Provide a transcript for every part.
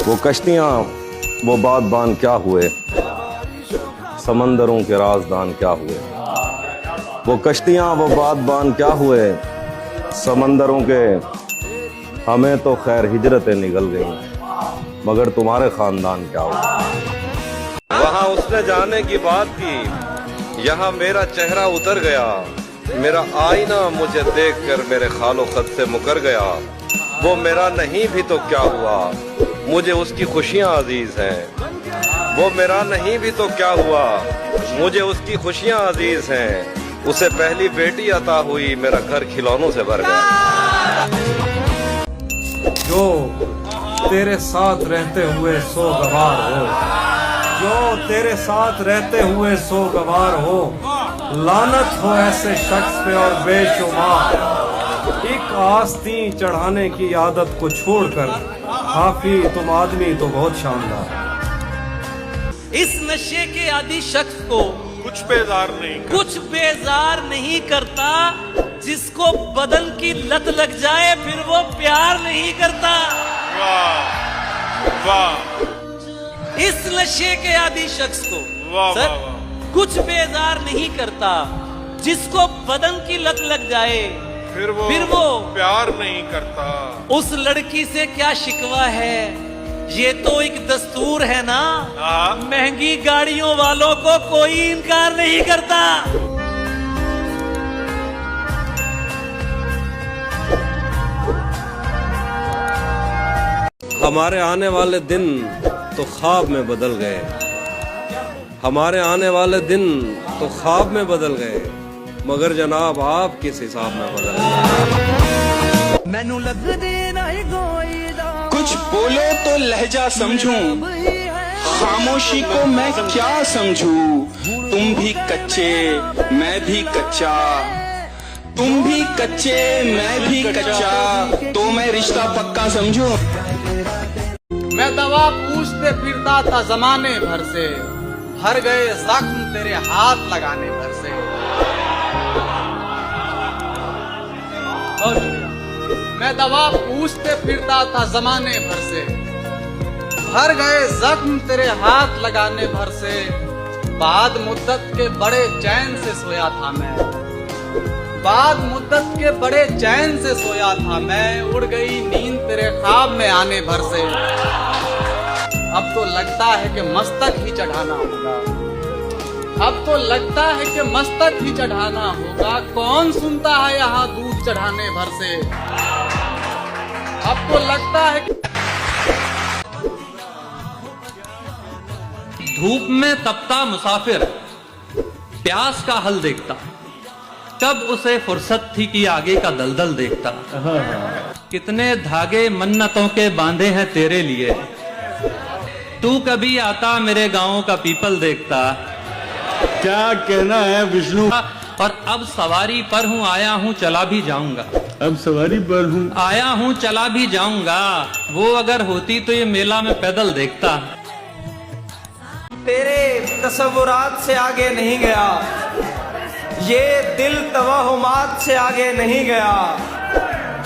वो कश्तियाँ वो बादबान क्या हुए, समंदरों के राजदान क्या हुए। वो कश्तियाँ वो बादबान क्या हुए, समंदरों के। हमें तो खैर हिजरतें निकल गईं, मगर तुम्हारे खानदान क्या हुआ। वहाँ उसने जाने की बात की, यहाँ मेरा चेहरा उतर गया। मेरा आईना मुझे देखकर मेरे खालो खत से मुकर गया। वो मेरा नहीं भी तो क्या हुआ, मुझे उसकी खुशियाँ अजीज हैं। वो मेरा नहीं भी तो क्या हुआ, मुझे उसकी खुशियाँ अजीज हैं। उसे पहली बेटी अता हुई, मेरा घर खिलौनों से भर गया। जो तेरे साथ रहते हुए सोगवार हो, जो तेरे साथ रहते हुए सोगवार हो, लानत हो ऐसे शख्स पे और बेशुमार। एक आस्तीं चढ़ाने की आदत को छोड़कर काफी तुम आदमी तो बहुत शानदार। इस नशे के आदि शख्स को कुछ बेजार नहीं करता, जिसको बदन की लत लग जाए फिर वो प्यार नहीं करता। वाह वाह। इस नशे के आदि शख्स को वाह सर वाह वाह। कुछ बेजार नहीं करता, जिसको बदन की लत लग जाए फिर वो प्यार नहीं करता। उस लड़की से क्या शिकवा है, ये तो एक दस्तूर है ना। महंगी गाड़ियों वालों को कोई इनकार नहीं करता। हमारे आने वाले दिन तो ख्वाब में बदल गए, हमारे आने वाले दिन तो ख्वाब में बदल गए, मगर जनाब आप किस हिसाब में बदल गए। मैनू लगदे नहीं कोई कुछ बोलो तो लहजा समझूं, खामोशी को मैं क्या समझूं। तुम भी कच्चे मैं भी कच्चा, तुम भी कच्चे मैं भी कच्चा, तो मैं रिश्ता पक्का समझूं। मैं दवा पूछते फिरता था जमाने भर से, भर गए जख्म तेरे हाथ लगाने भर से। मैं दवा पूछते फिरता था जमाने भर से, भर गए जख्म तेरे हाथ लगाने भर से। बाद मुद्दत के बड़े चैन से सोया था मैं, बाद मुद्दत के बड़े चैन से सोया था मैं। उड़ गई नींद तेरे ख्वाब में आने भर से। अब तो लगता है कि मस्तक ही चढ़ाना होगा, अब तो लगता है कि मस्तक ही चढ़ाना होगा। कौन सुनता है यहाँ दूध चढ़ाने भर से। अब तो लगता है कि धूप में तपता मुसाफिर प्यास का हल देखता, कब उसे फुर्सत थी कि आगे का दलदल देखता। कितने धागे मन्नतों के बांधे हैं तेरे लिए, तू कभी आता मेरे गांव का पीपल देखता। क्या कहना है विष्णु। और अब सवारी पर हूँ, आया हूँ चला भी जाऊंगा। अब सवारी पर हूँ, आया हूँ चला भी जाऊंगा, वो अगर होती तो ये मेला में पैदल देखता। तेरे तसव्वुरात से आगे नहीं गया, ये दिल तवहुमात से आगे नहीं गया।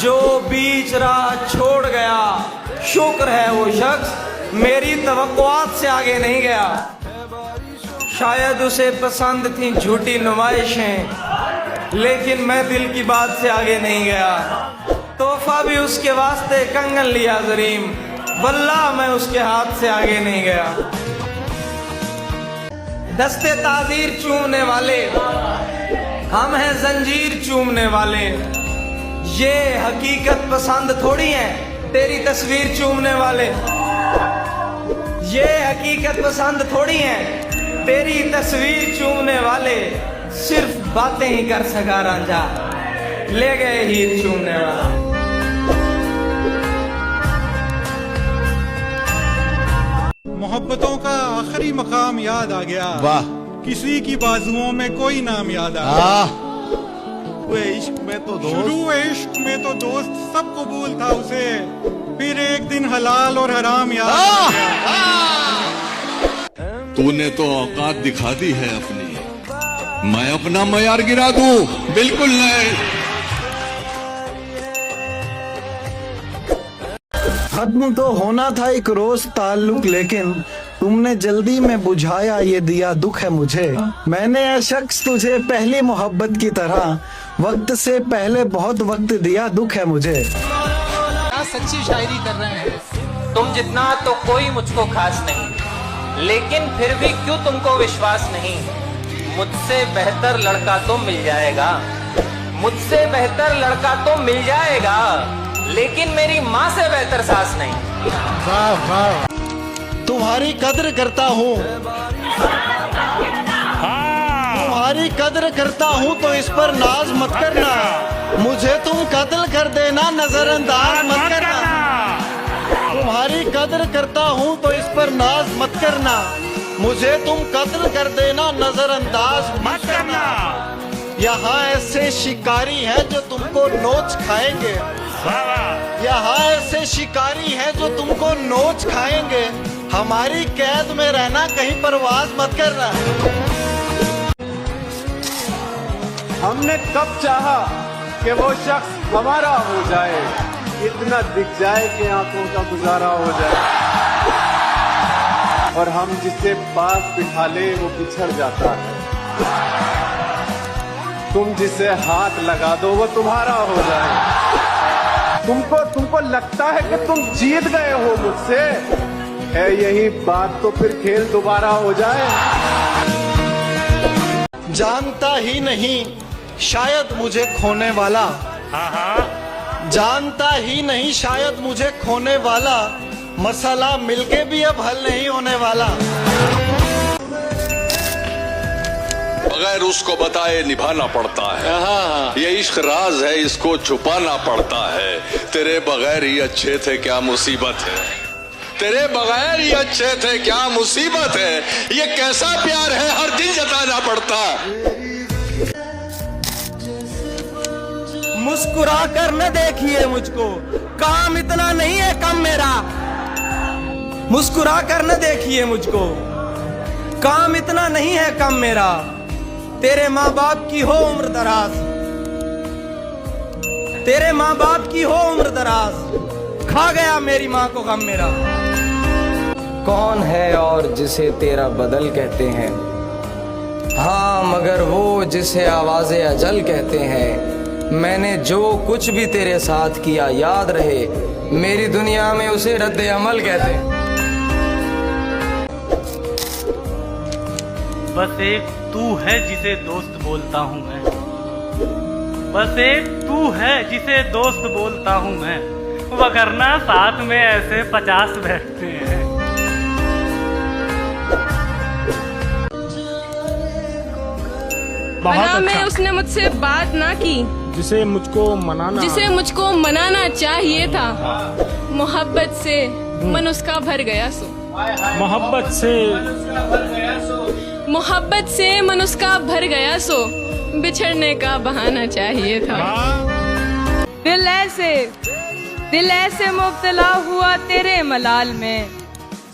जो बीच राह छोड़ गया, शुक्र है वो शख्स मेरी तवक्कुआत से आगे नहीं गया। शायद उसे पसंद थी झूठी नुमाइशें, लेकिन मैं दिल की बात से आगे नहीं गया। तोहफा भी उसके वास्ते कंगन लिया जरीम, वल्लाह मैं उसके हाथ से आगे नहीं गया। दस्ते ताजीर चूमने वाले हम हैं, जंजीर चूमने वाले। ये हकीकत पसंद थोड़ी है तेरी तस्वीर चूमने वाले, ये हकीकत पसंद थोड़ी है तेरी तस्वीर चूमने वाले। सिर्फ बातें ही कर सका रांझा, ले गए हीर चूमने वाला। मोहब्बतों का आखिरी मकाम याद आ गया। वाह। किसी की बाजुओं में कोई नाम याद आ गया। इश्क में तो शुरू इश्क में तो दोस्त सब कबूल था उसे, फिर एक दिन हलाल और हराम याद आ गया। तूने तो औकात दिखा दी है अपनी, मैं अपना मयार गिरा दूं? बिल्कुल नहीं। खत्म तो होना था एक रोज ताल्लुक, लेकिन तुमने जल्दी में बुझाया ये दिया दुख है मुझे। मैंने ये शख्स तुझे पहली मोहब्बत की तरह वक्त से पहले बहुत वक्त दिया दुख है मुझे। क्या सच्ची शायरी कर रहे हैं। तुम जितना तो कोई मुझको खास नहीं, लेकिन फिर भी क्यों तुमको विश्वास नहीं। मुझसे बेहतर लड़का तो मिल जाएगा, मुझसे बेहतर लड़का तो मिल जाएगा, लेकिन मेरी माँ से बेहतर सास नहीं। वाह वाह। तुम्हारी कद्र करता हूँ, तुम्हारी कद्र करता हूँ तो इस पर नाज मत करना। मुझे तुम कत्ल कर देना, नजरअंदाज मत करना। तुम्हारी कद्र करता हूँ तो इस पर नाज मत करना। मुझे तुम कत्ल कर देना, नजरअंदाज मत करना। यहाँ ऐसे शिकारी हैं जो तुमको नोच खाएंगे, यहाँ ऐसे शिकारी हैं जो तुमको नोच खाएंगे। हमारी कैद में रहना, कहीं परवाज मत करना। हमने कब चाहा कि वो शख्स हमारा हो जाए, इतना दिख जाए कि आंखों का गुजारा हो जाए, और हम जिसे पास बिठा ले वो बिछड़ जाता है। तुम जिसे हाथ लगा दो वो तुम्हारा हो जाए। तुमको लगता है कि तुम जीत गए हो मुझसे, है यही बात तो फिर खेल दोबारा हो जाए। जानता ही नहीं शायद मुझे खोने वाला, जानता ही नहीं शायद मुझे खोने वाला। मसला मिलके भी अब हल नहीं होने वाला। बगैर उसको बताए निभाना पड़ता है, ये इश्क राज है, इसको छुपाना पड़ता है। तेरे बगैर ही अच्छे थे क्या मुसीबत है, तेरे बगैर ही अच्छे थे क्या मुसीबत है। ये कैसा प्यार है हर दिन जताना पड़ता। मुस्कुरा कर न देखिए मुझको, काम इतना नहीं है कम मेरा। मुस्कुरा कर न देखिए मुझको, काम इतना नहीं है कम मेरा। तेरे माँ बाप की हो उम्र दराज, तेरे माँ बाप की हो उम्र दराज, खा गया मेरी माँ को गम मेरा। कौन है और जिसे तेरा बदल कहते हैं, हाँ मगर वो जिसे आवाज़े अजल कहते हैं। मैंने जो कुछ भी तेरे साथ किया याद रहे, मेरी दुनिया में उसे रद्द अमल कहते हैं। बस एक तू है जिसे दोस्त बोलता हूँ मैं, बस एक तू है जिसे दोस्त बोलता हूँ मैं, वरना साथ में ऐसे 50 बैठते हैं। मना में उसने मुझसे बात ना की, जिसे मुझको मनाना चाहिए था। मोहब्बत से मन उसका भर गया सो, मोहब्बत से मन उसका भर गया सो, बिछड़ने का बहाना चाहिए था। दिल ऐसे मुब्तला हुआ तेरे मलाल में,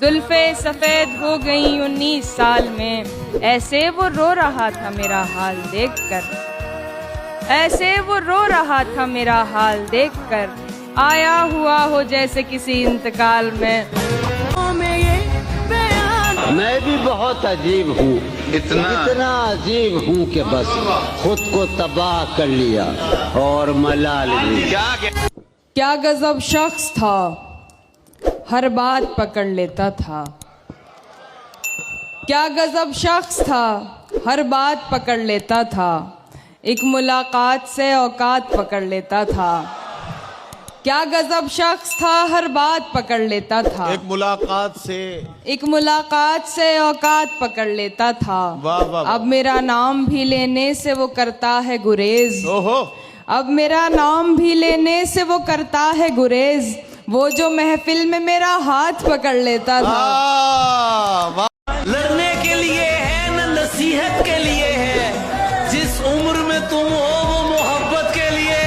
जुल्फे सफेद हो गई 19 साल में। ऐसे वो रो रहा था मेरा हाल देखकर, ऐसे वो रो रहा था मेरा हाल देखकर। आया हुआ हो जैसे किसी इंतकाल में। मैं भी बहुत अजीब हूँ, इतना अजीब हूँ कि बस खुद को तबाह कर लिया और मलाल भी। क्या गजब शख्स था, हर बात पकड़ लेता था। क्या गजब शख्स था, हर बात पकड़ लेता था। एक मुलाकात से औकात पकड़ लेता था। क्या गजब शख्स था, हर बात पकड़ लेता था। एक मुलाकात से औकात पकड़ लेता था। वाह वाह। अब मेरा नाम भी लेने से वो करता है गुरेज। अब मेरा नाम भी लेने से वो करता है गुरेज। वो जो महफिल में मेरा हाथ पकड़ लेता था। लड़ने के लिए है न नसीहत के लिए है, जिस उम्र में तुम हो वो मोहब्बत के लिए।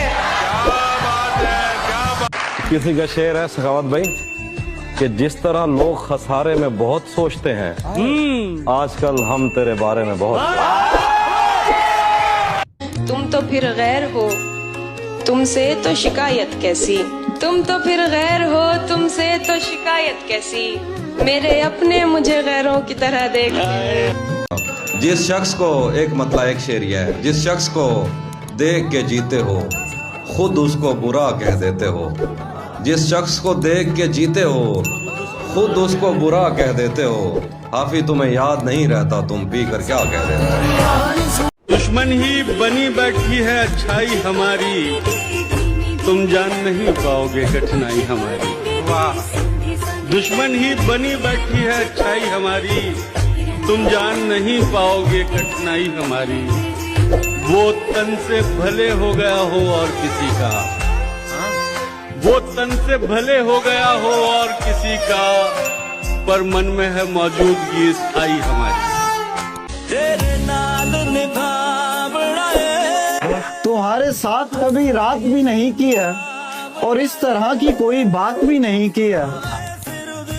क्या बात है। किसी का शेर है सखावत भाई कि जिस तरह लोग खसारे में बहुत सोचते हैं, आजकल हम तेरे बारे में बहुत। तुम तो फिर गैर हो, तुमसे तो शिकायत कैसी। तुम तो फिर गैर हो, तुमसे तो शिकायत कैसी, मेरे अपने मुझे गैरों की तरह देखते। जिस शख्स को एक मतलब एक शेर ये है, जिस शख्स को देख के जीते हो खुद उसको बुरा कह देते हो। जिस शख्स को देख के जीते हो खुद उसको बुरा कह देते हो। हाफी तुम्हें याद नहीं रहता तुम पी कर क्या कह देते हो। दुश्मन ही बनी बैठी है अच्छाई हमारी, तुम जान नहीं पाओगे कठिनाई हमारी। वाह। दुश्मन ही बनी बैठी है अच्छाई हमारी, तुम जान नहीं पाओगे कठिनाई हमारी। वो तन से भले हो गया हो और किसी का, वो तन से भले हो गया हो और किसी का, पर मन में है मौजूदगी स्थाई हमारी। तेरे नाल तुम्हारे साथ कभी रात भी नहीं की है और इस तरह की कोई बात भी नहीं की है।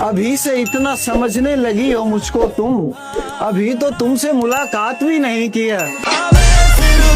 अभी से इतना समझने लगी हो मुझको तुम, अभी तो तुमसे मुलाकात भी नहीं की है।